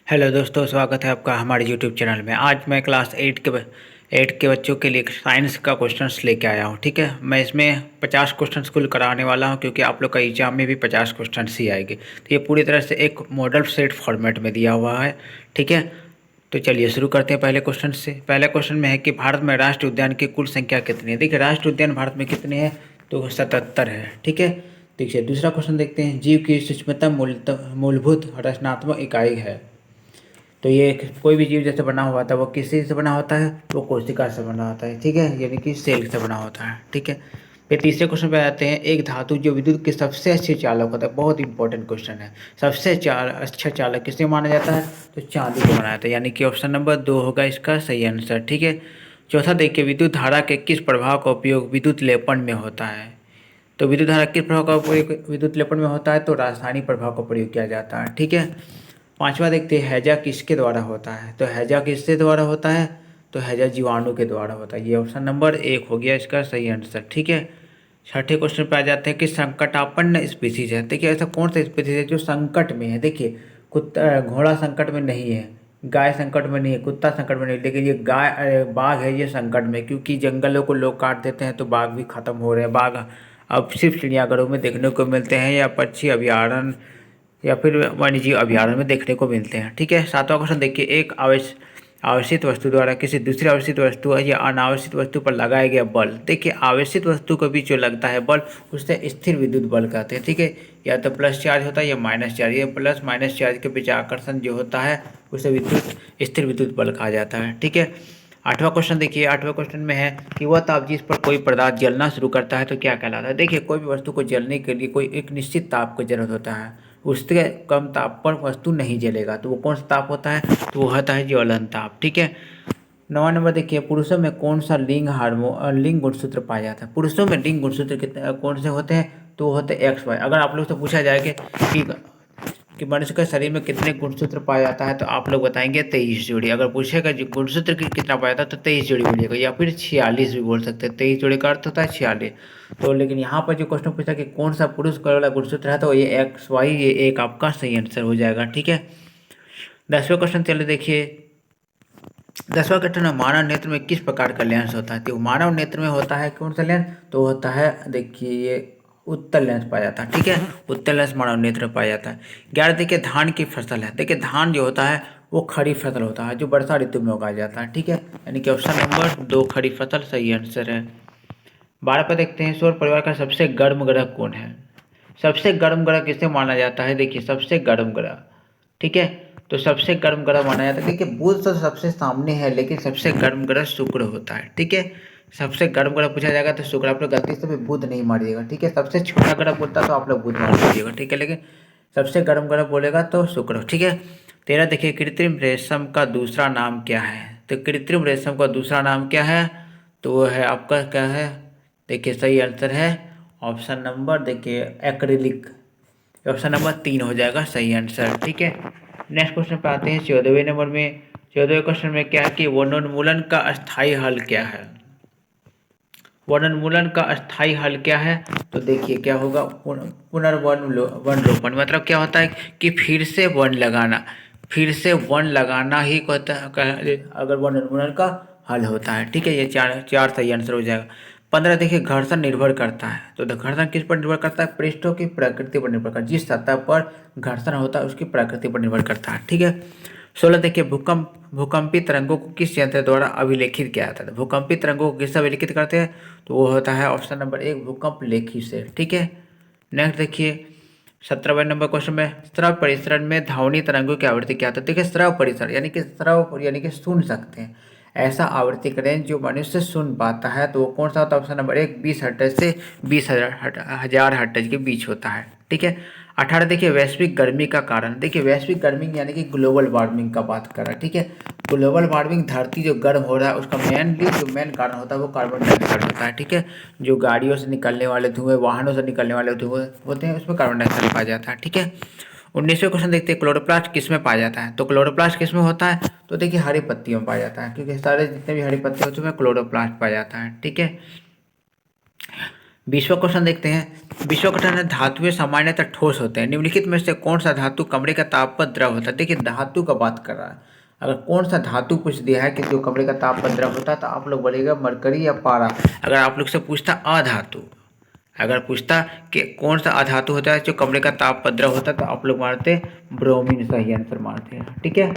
Hello दोस्तों, स्वागत है आपका हमारे यूट्यूब चैनल में। आज मैं क्लास 8 के बच्चों के लिए साइंस का क्वेश्चंस लेके आया हूँ। ठीक है, मैं इसमें 50 क्वेश्चंस कुल कराने वाला हूँ, क्योंकि आप लोग का एग्जाम में भी 50 क्वेश्चंस ही आएंगे। तो ये पूरी तरह से एक मॉडल सेट फॉर्मेट में दिया हुआ है। ठीक है, तो चलिए शुरू करते हैं पहले क्वेश्चन से। पहले क्वेश्चन में है कि भारत में राष्ट्रीय उद्यान की कुल संख्या कितनी है। देखिए, राष्ट्रीय उद्यान भारत में कितने हैं, तो 77 है। ठीक है, देखिए दूसरा क्वेश्चन देखते हैं। जीव की सूक्ष्मतम मूलभूत रचनात्मक इकाई है। तो ये कोई भी जीव जैसे बना हुआ था, वो किसी से बना होता है, वो कोशिका से बना होता है। ठीक है, यानी कि सेल से बना होता है। ठीक है, फिर तीसरे क्वेश्चन पे आते हैं। एक धातु जो विद्युत के सबसे अच्छे चालक होता है, बहुत इंपॉर्टेंट क्वेश्चन है। सबसे अच्छा चालक किसे माना जाता है, तो चांदी को माना जाता है, यानी कि ऑप्शन नंबर 2 होगा इसका सही आंसर। ठीक है, चौथा देखिए, विद्युत धारा के किस प्रभाव का उपयोग विद्युत लेपन में होता है। तो विद्युत धारा किस प्रभाव का उपयोग विद्युत लेपन में होता है, तो रासायनिक प्रभाव का प्रयोग किया जाता है। ठीक है, पांचवा देखते हैं, हैजा किसके द्वारा होता है। तो हैजा किसके द्वारा होता है, तो हैजा जीवाणु के द्वारा होता है। ये ऑप्शन नंबर 1 हो गया इसका सही आंसर। ठीक है, छठे क्वेश्चन पे आ जाते हैं कि संकटापन्न स्पीसीज है। देखिए, ऐसा कौन सा स्पीसीज है जो संकट में है। देखिए, कुत्ता घोड़ा संकट में नहीं है, गाय संकट में नहीं है, कुत्ता संकट में नहीं है, लेकिन ये बाघ है, ये संकट में। क्योंकि जंगलों को लोग काट देते हैं, तो बाघ भी खत्म हो रहे हैं। बाघ अब सिर्फ चिड़ियाघरों में देखने को मिलते हैं, या पक्षी अभयारण्य या फिर वन्यजीव अभयारण्य में देखने को मिलते हैं। ठीक है, सातवां क्वेश्चन देखिए। एक आवेशित वस्तु द्वारा किसी दूसरी आवेशित वस्तु या अनावेशित वस्तु पर लगाया गया बल। देखिए, आवेशित वस्तु को भी जो लगता है बल, उससे स्थिर विद्युत बल कहते हैं। ठीक है, या तो प्लस चार्ज होता है या माइनस चार्ज। ये प्लस माइनस चार्ज के बीच आकर्षण जो होता है, उसे स्थिर विद्युत बल कहा जाता है। ठीक है, आठवां क्वेश्चन देखिए। आठवें क्वेश्चन में है कि वह ताप जिस पर कोई पदार्थ जलना शुरू करता है तो क्या कहलाता है। देखिए, कोई भी वस्तु को जलने के लिए कोई एक निश्चित ताप की जरूरत होता है, उससे कम ताप पर वस्तु नहीं जलेगा। तो वो कौन सा ताप होता है, तो वो होता है ज्वलन ताप। ठीक है, नवा नंबर देखिए। पुरुषों में कौन सा लिंग गुणसूत्र पाया जाता है। पुरुषों में लिंग गुणसूत्र कितने कौन से होते हैं, तो वो होते हैं XY। अगर आप लोग से पूछा जाए कि मनुष्य के शरीर में कितने गुणसूत्र पाया जाता है, तो आप लोग बताएंगे 23 जोड़ी। अगर पूछेगा जो गुणसूत्र कितना पाया जाता है, तो 23 जोड़ी बोलिएगा, या फिर 46 भी बोल सकते हैं। 23 जोड़ी का अर्थ होता है 46। तो लेकिन यहाँ पर जो क्वेश्चन पूछा कि कौन सा पुरुष वाला गुणसूत्र है, तो ये XY, ये एक आपका सही आंसर हो जाएगा। ठीक है, 10वें क्वेश्चन चलिए देखिए। 10वां क्वेश्चन है, मानव नेत्र में किस प्रकार का लेंस होता है। तो मानव नेत्र में होता है कौन सा लेंस, तो होता है देखिए ये उत्तल लेंस पाया जाता है। ठीक है, उत्तल लेंस मानव नेत्र में पाया जाता है। 11 देखिए, धान की फसल है। देखिए, धान जो होता है वो खरीफ फसल होता है, जो वर्षा ऋतु में उगाया जाता है। ठीक है, यानी कि ऑप्शन नंबर 2 खरीफ फसल सही आंसर है। 12 पर देखते हैं, सौर परिवार का सबसे गर्म ग्रह कौन है। सबसे गर्म ग्रह किसे माना जाता है। देखिए, सबसे गर्म ग्रह, ठीक है, तो सबसे गर्म ग्रह माना जाता है। देखिए, बुध तो सबसे सामने है, लेकिन सबसे गर्म ग्रह शुक्र होता है। ठीक है, सबसे गर्म ग्रह पूछा जाएगा तो शुक्र। आप लोग गलती से भी बुध नहीं मारिएगा। ठीक है, सबसे छोटा ग्रह बोलता तो आप लोग बुध मार दीजिएगा। ठीक है, लेकिन सबसे गर्म ग्रह बोलेगा तो शुक्र। ठीक है, 13 देखिए, कृत्रिम रेशम का दूसरा नाम क्या है। तो कृत्रिम रेशम का दूसरा नाम क्या है, तो वो है आपका क्या है, देखिए सही आंसर है ऑप्शन नंबर देखिए एक्रिलिक। ऑप्शन नंबर 3 हो जाएगा सही आंसर। ठीक है, नेक्स्ट क्वेश्चन पे आते हैं 14वें नंबर में। 14वें क्वेश्चन में क्या है कि वनोन्मूलन का अस्थायी हल क्या है। वनोन्मूलन का अस्थायी हल क्या है, तो देखिए क्या होगा, वन रोपण। मतलब क्या होता है कि फिर से वन लगाना, फिर से वन लगाना ही कहता है अगर वनोन्मूलन का हल होता है। ठीक है, ये चार चार सही आंसर हो जाएगा। 15 देखिए, घर्षण निर्भर करता है। तो घर्षण किस पर निर्भर करता है, पृष्ठों की प्रकृति पर निर्भर करता है। जिस सतह पर घर्षण होता है उसकी प्रकृति पर निर्भर करता है। ठीक है, 16 देखिए, भूकंपीय तरंगों को किस यंत्र द्वारा अभिलेखित किया जाता है। भूकंपीय तरंगों को किससे अभिलेखित करते हैं, तो वो होता है ऑप्शन नंबर 1 भूकंप लेखी से। ठीक है, नेक्स्ट देखिए 17वें नंबर क्वेश्चन में, श्रव्य परिसरण में ध्वनि तरंगों की आवृत्ति क्या होता है। देखिए, श्रव्य परिसर यानी कि श्रव्य यानी कि सुन सकते हैं, ऐसा आवृत्ति रेंज जो मनुष्य सुन पाता है, तो वो कौन सा होता है, ऑप्शन नंबर 1 20 हर्ट्ज से 20,000 हर्ट्ज के बीच होता है। ठीक है, 18 देखिए, वैश्विक गर्मी का कारण। देखिए, वैश्विक गर्मी यानी कि ग्लोबल वार्मिंग का बात कर रहा है। ठीक है, ग्लोबल वार्मिंग धरती जो गर्म हो रहा है उसका मेन कारण होता है वो कार्बन डाइऑक्साइड होता है। ठीक है, जो गाड़ियों से निकलने वाले धुएं, वाहनों से निकलने वाले धुएं होते हैं, उसमें कार्बन डाइऑक्साइड पाया जाता है। ठीक है, 19वें क्वेश्चन देखते हैं, क्लोरोप्लास्ट किस में पाया जाता है। तो क्लोरोप्लास्ट किस में होता है, तो देखिए हरी पत्तियों में पाया जाता है, क्योंकि सारे जितने भी हरी पत्ते होते हैं उसमें क्लोरोप्लास्ट पाया जाता है। ठीक है, 20वां क्वेश्चन देखते हैं। 20वां क्वेश्चन है धातुएं सामान्यतः ठोस होते हैं, निम्नलिखित में से कौन सा धातु कमरे का ताप पर द्रव होता है। देखिए धातु का बात कर रहा है, अगर कौन सा धातु पूछ दिया है कि जो कमरे का ताप पर द्रव होता है तो आप लोग बोलेगा मरकरी या पारा। अगर आप लोग से पूछता अधातु, अगर पूछता कि कौन सा अधातु होता है जो कमरे का ताप पर द्रव होता है तो आप लोग मारते ब्रोमीन, सही आंसर मारते हैं। ठीक है,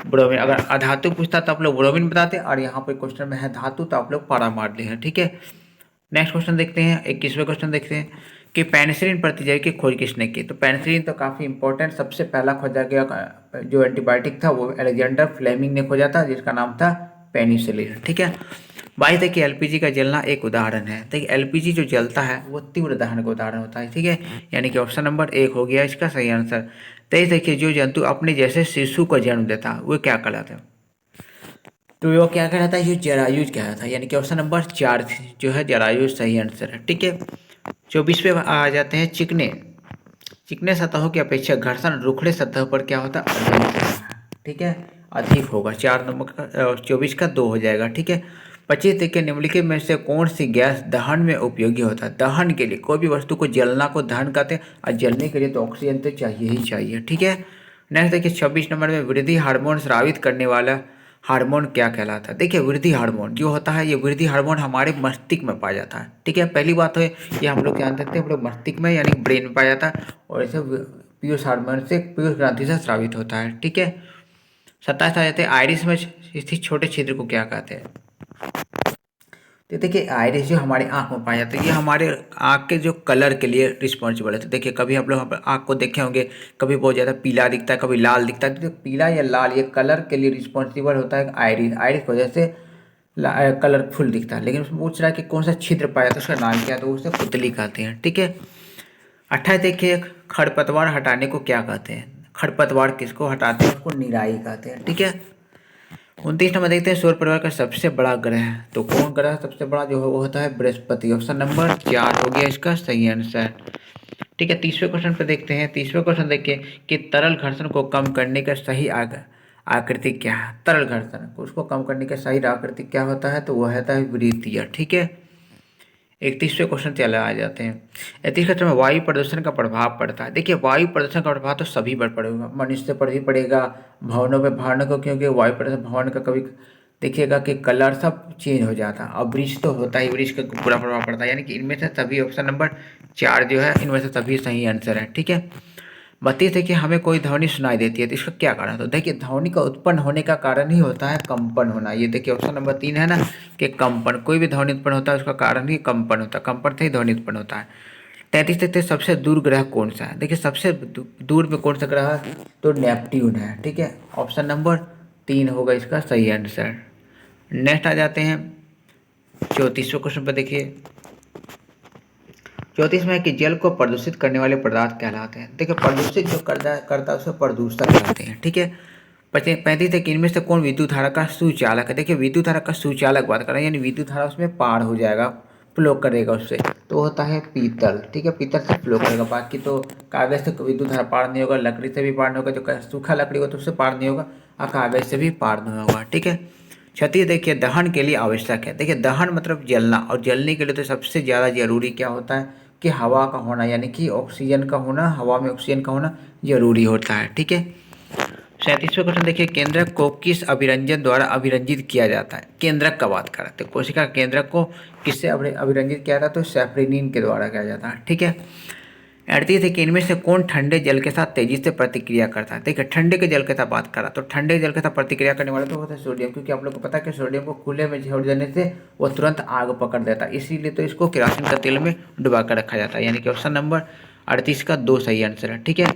ब्रोमीन। अगर अधातु पूछता तो आप लोग ब्रोमीन बताते, और यहाँ पे क्वेश्चन में है धातु तो आप लोग पारा मार लिए हैं। ठीक है, नेक्स्ट क्वेश्चन देखते हैं। 21वें क्वेश्चन देखते हैं कि पेनिसिलिन प्रतिजैव की खोज किसने की। तो पेनिसिलिन तो काफ़ी इंपॉर्टेंट, सबसे पहला खोजा गया जो एंटीबायोटिक था वो अलेक्जेंडर फ्लेमिंग ने खोजा था, जिसका नाम था पेनिसिलिन। ठीक है, 22 देखिए एलपीजी का जलना एक उदाहरण है। देखिए एलपीजी जो जलता है वो तीव्र दहन का उदाहरण होता है। ठीक है, यानी कि ऑप्शन नंबर 1 हो गया इसका सही आंसर। 23 देखिए जो जंतु अपने जैसे शिशु को जन्म देता है वो क्या कहलाता है। तो वो क्या कह रहा था, ये जरायुज कह रहा था, यानी कि ऑप्शन नंबर 4 जो है जरायुज सही आंसर है। ठीक है, 24वें आ जाते हैं चिकने। चिकने सतहों की अपेक्षा घर्षण रुखड़े सतह पर क्या होता है, अधिक होता है। ठीक है, अधिक होगा। 4 नंबर का 24 का 2 हो जाएगा। ठीक है, 25 देखिए निम्नलिखित में से कौन सी गैस दहन में उपयोगी होता है। दहन के लिए कोई भी वस्तु को जलना को दहन कहते हैं, और जलने के लिए तो ऑक्सीजन तो चाहिए ही चाहिए। ठीक है, नेक्स्ट देखिए 26 नंबर में वृद्धि हार्मोन स्रावित करने वाला हार्मोन क्या कहलाता है। देखिए वृद्धि हार्मोन जो होता है, ये वृद्धि हार्मोन हमारे मस्तिष्क में पाया जाता है। ठीक है, पहली बात है ये हम लोग ध्यान रखते हैं, हम लोग मस्तिष्क में यानी ब्रेन में पाया जाता है, और इसे पीयूष हार्मोन से पीयूष ग्रंथि से स्रावित होता है। ठीक है, 27 आ जाते हैं आइरिस में स्थित छोटे छिद्र को क्या कहते हैं। तो देखिए आइरिस जो हमारे आँख में पाया जाता है, ये हमारे आँख के जो कलर के लिए रिस्पॉन्सिबल है। तो देखिए कभी आप लोग आँख को देखे होंगे, कभी बहुत ज़्यादा पीला दिखता है, कभी लाल दिखता है। तो पीला या लाल ये कलर के लिए रिस्पॉन्सिबल होता है आइरिस। आइरिस की वजह से कलरफुल दिखता है। लेकिन उसमें पूछ रहा है कि कौन सा छिद्र पाया जाता है, उसका नाम क्या है, तो उसे पुतली कहते हैं। ठीक है, 28 देखिए खरपतवार हटाने को क्या कहते हैं। खरपतवार किसको हटाते हैं, उसको निराई कहते हैं। ठीक है, 29 नंबर देखते हैं सौर परिवार का सबसे बड़ा ग्रह। तो कौन ग्रह सबसे बड़ा जो है वो होता है बृहस्पति। ऑप्शन नंबर 4 हो गया इसका सही आंसर। ठीक है, 30वें क्वेश्चन पर देखते हैं। 30वें क्वेश्चन देखिए कि तरल घर्षण को कम करने का सही आकृति क्या है। तरल घर्षण को उसको कम करने का सही आकृति क्या होता है, तो वह होता है वृत्तीय। ठीक है, 31वें क्वेश्चन चले आ जाते हैं। 31 क्वेश्चन में वायु प्रदूषण का प्रभाव पड़ता है। देखिए वायु प्रदूषण का प्रभाव तो सभी पर पड़ेगा, मनुष्य पर भी पड़ेगा, भवनों पे भवनों को, क्योंकि वायु प्रदूषण भवन का कभी देखिएगा कि कलर सब चेंज हो जाता है। और वृक्ष तो होता ही, वृक्ष का पूरा प्रभाव पड़ता है, यानी कि इनमें से सभी ऑप्शन नंबर 4 जो है इनमें से सभी सही आंसर है। ठीक है, 32 देखिए हमें कोई ध्वनि सुनाई देती है तो इसका क्या कारण है। तो देखिए ध्वनि का उत्पन्न होने का कारण ही होता है कंपन होना। ये देखिए ऑप्शन नंबर 3 है ना, कि कंपन, कोई भी ध्वनि उत्पन्न होता है उसका कारण ही कंपन होता है, कंपन से ही ध्वनि उत्पन्न होता है। 33 देखते हैं सबसे दूर ग्रह कौन सा है। देखिए सबसे दूर में कौन सा ग्रह है, तो नेपट्यून है। ठीक है, ऑप्शन नंबर 3 होगा इसका सही आंसर। नेक्स्ट आ जाते हैं 34वें क्वेश्चन पर। देखिए 34 में है कि जल को प्रदूषित करने वाले पदार्थ कहलाते हैं। देखिए प्रदूषित जो करता है उसे प्रदूषक कहते हैं। ठीक है, 35 है कि इनमें से कौन विद्युत धारा का सुचालक है। देखिए विद्युत धारा का सुचालक बात कर रहे हैं, यानी विद्युत धारा उसमें पार हो जाएगा, फ्लो करेगा उससे, तो होता है पीतल। ठीक है, पीतल से फ्लो करेगा। बाकी तो कागज से विद्युत धारा पार नहीं होगा, लकड़ी से भी पार नहीं होगा, जो सूखा लकड़ी होगा तो उससे पार नहीं होगा, और कागज से भी पार नहीं होगा। ठीक है, 36 देखिए दहन के लिए आवश्यक है। देखिए दहन मतलब जलना, और जलने के लिए तो सबसे ज़्यादा जरूरी क्या होता है कि हवा का होना, यानी कि ऑक्सीजन का होना, हवा में ऑक्सीजन का होना जरूरी होता है। ठीक है, 37वें क्वेश्चन देखिए केंद्रक को किस अभिरंजन द्वारा अभिरंजित किया जाता है। केंद्रक का बात कर रहे थे, कोशिका केंद्रक को किससे अभिरंजित किया जाता है, तो सैफरिनीन के द्वारा किया जाता है। ठीक है, 38 है कि इनमें से कौन ठंडे जल के साथ तेजी से प्रतिक्रिया करता है। देखिए ठंडे के जल के साथ बात करा तो ठंडे जल के साथ प्रतिक्रिया करने वाला तो होता है सोडियम, क्योंकि आप लोग को पता है कि सोडियम को खुले में छोड़ देने से वो तुरंत आग पकड़ देता है, इसीलिए तो इसको केरोसिन का तेल में डुबा कर रखा जाता है। यानी कि ऑप्शन नंबर 38 का 2 सही आंसर है। ठीक है,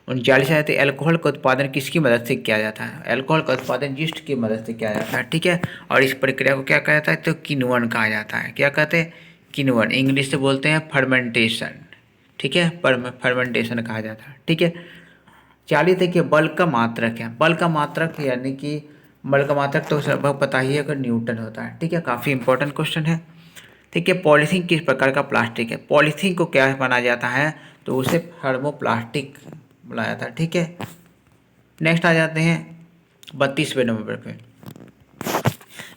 39 आते हैं अल्कोहल का उत्पादन किसकी मदद से किया जाता है। अल्कोहल का उत्पादन यीस्ट की मदद से किया जाता है। ठीक है, और इस प्रक्रिया को क्या कहा जाता है, तो किण्वन कहा जाता है। क्या कहते हैं, किण्वन, इंग्लिश से बोलते हैं फर्मेंटेशन। ठीक है, फर्मेंटेशन कहा जाता है। ठीक है, 40 देखिए बल का मात्रक है। बल का मात्रक यानी कि बल का मात्रक तो लगभग पता ही है, अगर न्यूटन होता है। ठीक है, काफ़ी इंपॉर्टेंट क्वेश्चन है। ठीक है, पॉलीथीन किस प्रकार का प्लास्टिक है। पॉलीथीन को क्या माना जाता है, तो उसे थर्मोप्लास्टिक बोला जाता है। ठीक है, नेक्स्ट आ जाते हैं 32वें नंबर पे।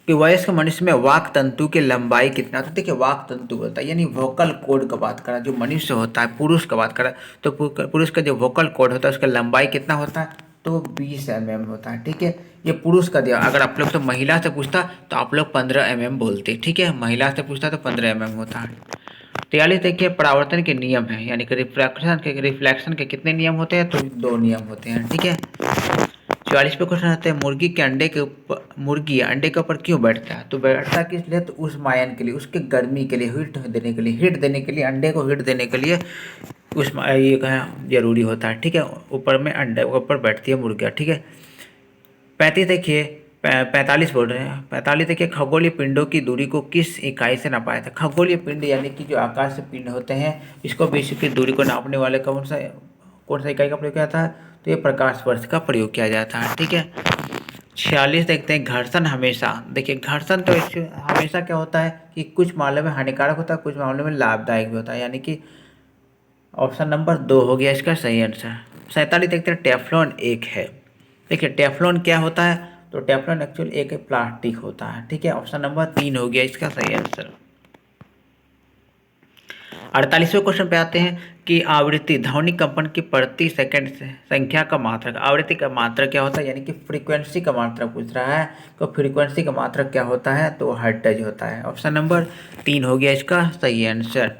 कि वयस्क मनुष्य में वाक तंतु की लंबाई कितना होता है। देखिए वाक तंतु होता है यानी वोकल कॉर्ड का बात करा, जो मनुष्य होता है पुरुष का बात करा, तो पुरुष का जो वोकल कॉर्ड होता है उसका लंबाई कितना होता है, तो 20 mm होता है। ठीक है, ये पुरुष का दिया। अगर आप लोग तो महिला से पूछता तो आप लोग 15 mm बोलते। ठीक है, महिला से पूछता तो 15 mm होता है। 43 देखिए परावर्तन के नियम है, यानी कि रिफ्लेक्शन के कितने नियम होते हैं, तो 2 नियम होते हैं। ठीक है, 44 पे क्वेश्चन आता है मुर्गी के अंडे के ऊपर, मुर्गी अंडे के ऊपर क्यों बैठता है, तो बैठता किस लिए, तो उस मायन के लिए, उसके गर्मी के लिए, हीट देने के लिए, अंडे को हीट देने के लिए ये जरूरी होता है। ठीक है, ऊपर में अंडे के ऊपर बैठती है मुर्गियाँ। ठीक है, 35 देखिए 45 बोल रहे हैं। 45 देखिए खगोलीय पिंडों की दूरी को किस इकाई से नापा जाता है। खगोलीय पिंड यानी कि जो आकाश से पिंड होते हैं, इसको बेसिकली दूरी को नापने वाले कौन सा इकाई का प्रयोग किया जाता है, तो ये प्रकाश वर्ष का प्रयोग किया जाता है। ठीक है, 46 देखते हैं घर्षण हमेशा। देखिए घर्षण तो हमेशा क्या होता है कि कुछ मामलों में हानिकारक होता है, कुछ मामलों में लाभदायक भी होता है, यानी कि ऑप्शन नंबर 2 हो गया इसका सही आंसर। 47 देखते हैं टेफ्लॉन एक है। देखिए टेफ्लॉन क्या होता है, तो टेफ्लॉन एक्चुअली एक प्लास्टिक होता है। ठीक है, ऑप्शन नंबर 3 हो गया इसका सही आंसर। 48वें क्वेश्चन पे आते हैं कि आवृत्ति ध्वनि कंपन की प्रति सेकंड संख्या का मात्रक। आवृत्ति का मात्रक क्या होता है, यानी कि फ्रीक्वेंसी का मात्रक पूछ रहा है, तो फ्रीक्वेंसी का मात्रक क्या होता है, तो हर्ट्ज होता है। ऑप्शन नंबर 3 हो गया इसका सही आंसर।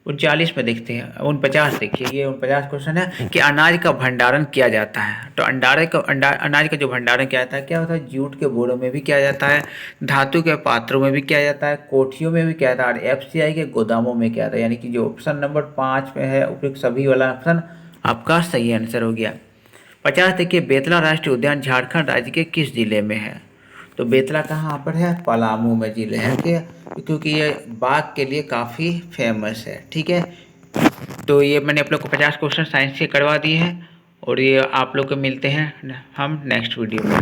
39 में देखते हैं 49 देखिए, ये 49 क्वेश्चन है कि अनाज का भंडारण किया जाता है, तो अनाज का जो भंडारण किया जाता है क्या होता है, जूट के बोरों में भी किया जाता है, धातु के पात्रों में भी किया जाता है, कोठियों में भी किया जाता है, और FCI के गोदामों में किया जाता है। यानी कि जो ऑप्शन नंबर 5 में है उपयुक्त सभी वाला ऑप्शन आपका सही आंसर हो गया। 50 देखिए बेतला राष्ट्रीय उद्यान झारखंड राज्य के किस जिले में है, तो बेतला कहाँ पर है, पलामू में जिले है। ठीक है, क्योंकि ये बाघ के लिए काफ़ी फेमस है। ठीक है, तो ये मैंने आप लोग को 50 क्वेश्चन साइंस के करवा दिए हैं, और ये आप लोग को मिलते हैं हम नेक्स्ट वीडियो में।